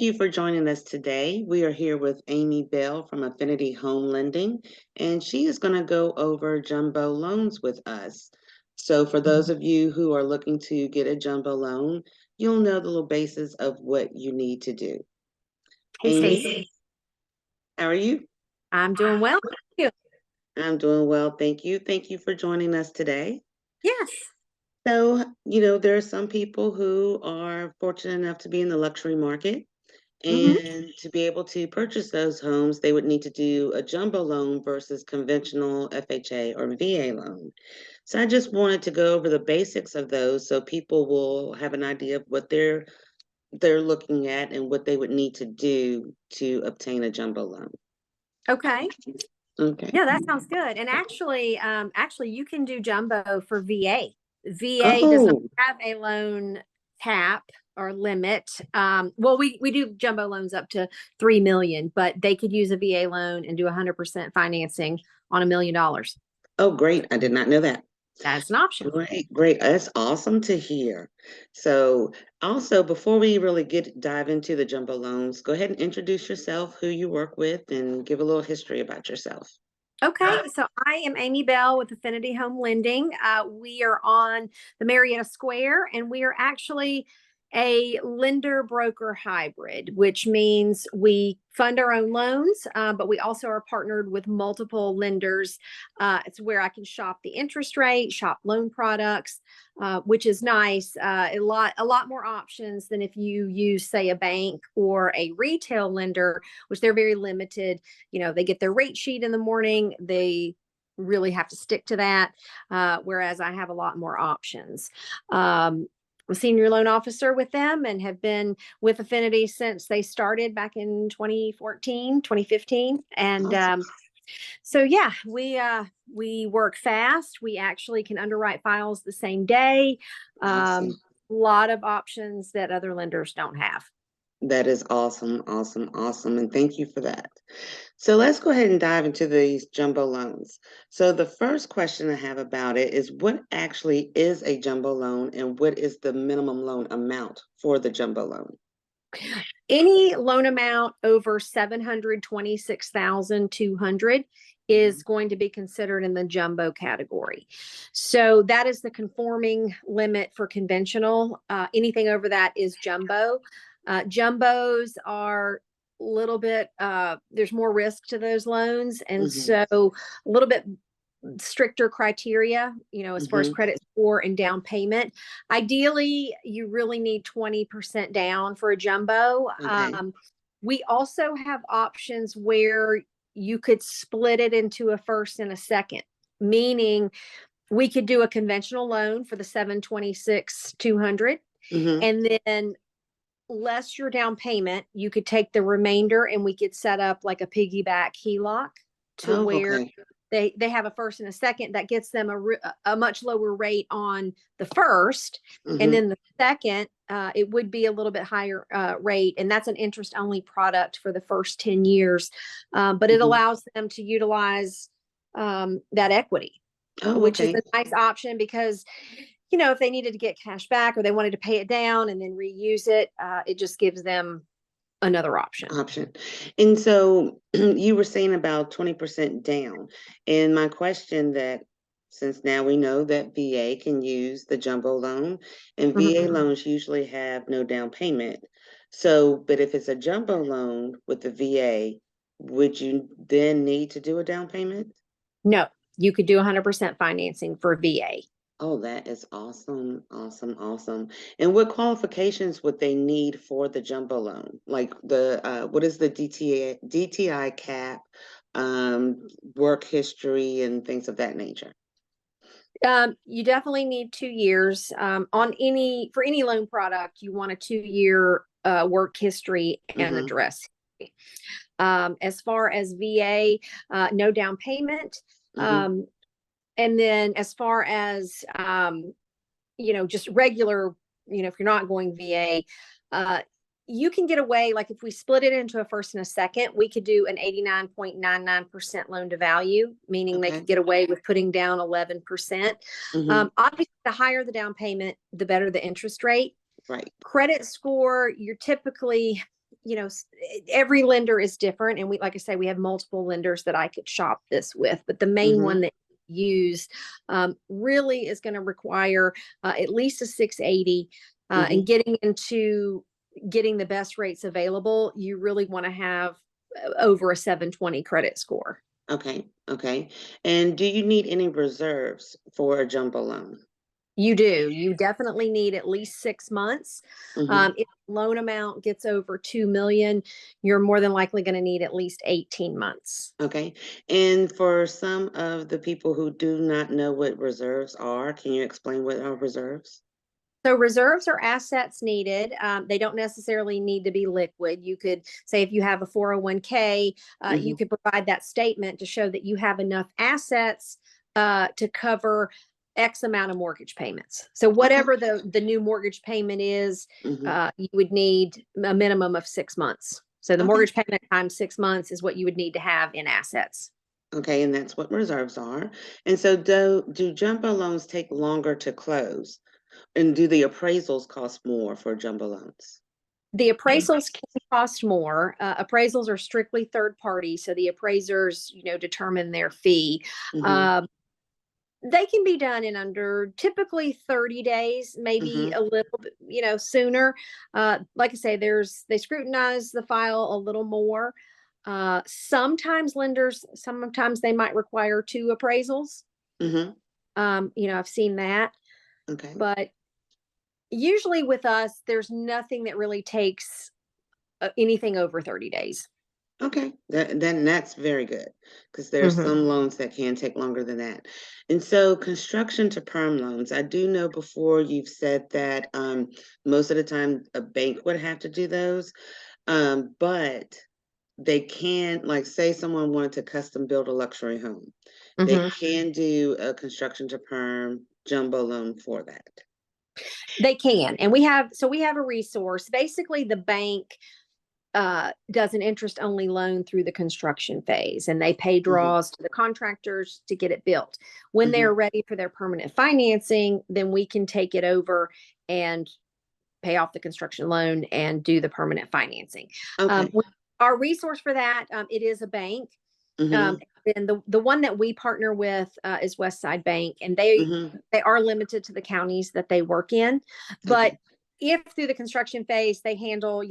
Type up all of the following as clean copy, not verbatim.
you for joining us today. We are here with Amy Bell from Affinity Home Lending, and she is going to go over jumbo loans with us. So for those of you who are looking to get a jumbo loan, you'll know the little basis of what you need to do. Hey, Amy, Stacey. how are you? I'm doing well. Thank you. I'm doing well, thank you. Thank you for joining us today. Yes. So, there are some people who are fortunate enough to be in the luxury market. hmm And to be able to purchase those homes, they would need to do a jumbo loan versus conventional FHA or VA loan. So I just wanted to go over the basics of those so people will have an idea of what they're looking at and what they would need to do to obtain a jumbo loan. Okay. Okay. Yeah, that sounds good. And actually, you can do jumbo for VA. VA does not Oh, have a loan cap or limit. Well, we do jumbo loans up to 3 million, but they could use a VA loan and do 100% financing on $1 million. oh, great. I did not know that. That's an option. Great, great. That's awesome to hear. So, also, before we really dive into the jumbo loans, go ahead and introduce yourself, who you work with, and give a little history about yourself. Okay, so I am Amy Bell with Affinity Home Lending. We are on the Marietta Square, and we are actually a lender broker hybrid, which means we fund our own loans, but we also are partnered with multiple lenders. It's where I can shop the interest rate, shop loan products, which is nice. A lot more options than if you use, say, a bank or a retail lender, which they're very limited. They get their rate sheet in the morning. They really have to stick to that. Whereas I have a lot more options. I'm a senior loan officer with them and have been with Affinity since they started back in 2014, 2015. And Awesome. so yeah, we work fast. We actually can underwrite files the same day. Awesome. A lot of options that other lenders don't have. That is awesome, awesome, awesome. And thank you for that. So let's go ahead and dive into these jumbo loans. So the first question I have about it is what actually is a jumbo loan and what is the minimum loan amount for the jumbo loan? Any loan amount over 726,200 is going to be considered in the jumbo category. So that is the conforming limit for conventional. Anything over that is jumbo. Jumbos are a little bit, there's more risk to those loans. And so a little bit stricter criteria, as far as credit score and down payment. Ideally, you really need 20% down for a jumbo. Okay. We also have options where you could split it into a first and a second, meaning we could do a conventional loan for the 726,200, and then less your down payment, you could take the remainder and we could set up like a piggyback HELOC to where Okay. they have a first and a second that gets them a much lower rate on the first, and then the second it would be a little bit higher rate, and that's an interest only product for the first 10 years, but it allows them to utilize that equity, Oh, which is okay. a nice option because if they needed to get cash back or they wanted to pay it down and then reuse it, it just gives them another option. And so you were saying about 20% down. And my question that since now we know that VA can use the jumbo loan and VA loans usually have no down payment. So, but if it's a jumbo loan with the VA, would you then need to do a down payment? No, you could do 100% financing for VA. Oh, that is awesome, awesome, awesome. And what qualifications would they need for the jumbo loan? Like what is the DTI cap, work history, and things of that nature? You definitely need 2 years for any loan product. You want a 2-year work history and address history. As far as VA, no down payment. And then as far as, just regular, if you're not going VA, you can get away, like if we split it into a first and a second, we could do an 89.99% loan to value, meaning they could get away with putting down 11%. Obviously, the higher the down payment, the better the interest rate. Right. Credit score, you're typically, every lender is different. And like I say, we have multiple lenders that I could shop this with, but the main one that you use really is going to require at least a 680. And getting the best rates available, you really want to have over a 720 credit score. Okay. Okay. And do you need any reserves for a jumbo loan? You do. You definitely need at least 6 months. Mm-hmm. If the loan amount gets over 2 million, you're more than likely going to need at least 18 months. Okay. And for some of the people who do not know what reserves are, can you explain what are reserves? So reserves are assets needed. They don't necessarily need to be liquid. You could say if you have a 401k, you could provide that statement to show that you have enough assets to cover X amount of mortgage payments. So whatever the new mortgage payment is, you would need a minimum of 6 months. So the mortgage payment times 6 months is what you would need to have in assets. Okay, and that's what reserves are. And so do jumbo loans take longer to close? And do the appraisals cost more for jumbo loans? The appraisals can cost more. Appraisals are strictly third party, so the appraisers, determine their fee. Mm-hmm. They can be done in under typically 30 days, maybe Mm-hmm. a little bit, sooner. Like I say, they scrutinize the file a little more. Sometimes they might require 2 appraisals. Mm-hmm. I've seen that, Okay. but usually with us, there's nothing that really takes anything over 30 days. Okay, that's very good because there's Mhm. some loans that can take longer than that. And so construction to perm loans, I do know before you've said that most of the time a bank would have to do those, but they can, like say someone wanted to custom build a luxury home, they Mhm. can do a construction to perm jumbo loan for that. They can. And we have a resource. Basically, the bank does an interest only loan through the construction phase, and they pay Mm-hmm. draws to the contractors to get it built. When Mm-hmm. they're ready for their permanent financing, then we can take it over and pay off the construction loan and do the permanent financing. Okay. Our resource for that, it is a bank. Mm-hmm. And the one that we partner with is Westside Bank, and they Mm-hmm. they are limited to the counties that they work in. But Okay. if through the construction phase they handle,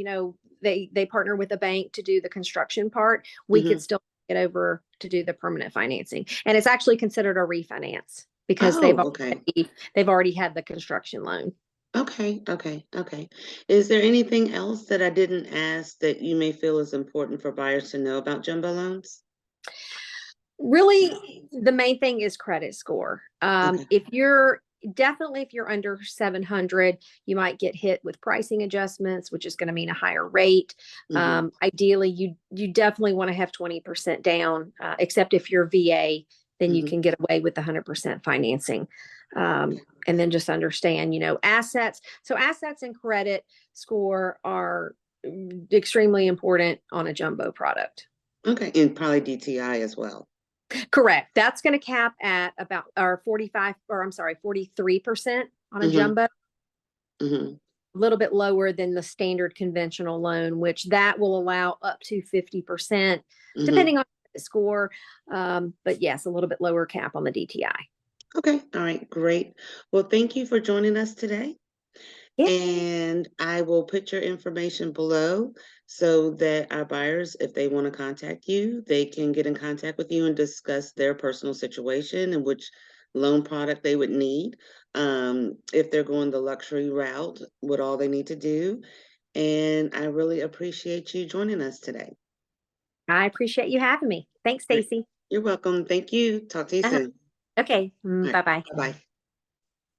they partner with a bank to do the construction part, we could Mm-hmm. still get over to do the permanent financing. And it's actually considered a refinance because Oh, okay. they've already had the construction loan. Okay, okay, okay. Is there anything else that I didn't ask that you may feel is important for buyers to know about jumbo loans? Really, the main thing is credit score. Okay. If you're under 700, you might get hit with pricing adjustments, which is going to mean a higher rate. Mm-hmm. Ideally, you definitely want to have 20% down, except if you're VA, then you Mm-hmm. can get away with 100% financing. And then just understand, assets. So assets and credit score are extremely important on a jumbo product. Okay, and probably DTI as well. Correct. That's going to cap at about or 45 or I'm sorry, 43% on a Mm-hmm. jumbo, a Mm-hmm. little bit lower than the standard conventional loan, which that will allow up to 50%, Mm-hmm. depending on the score. But yes, a little bit lower cap on the DTI. Okay, all right, great. Well, thank you for joining us today. Yeah. And I will put your information below so that our buyers, if they want to contact you, they can get in contact with you and discuss their personal situation and which loan product they would need. If they're going the luxury route, what all they need to do. And I really appreciate you joining us today. I appreciate you having me. Thanks, All right. Stacy. You're welcome. Thank you. Talk to you Uh-huh. soon. Okay. All right. Bye bye. Bye-bye.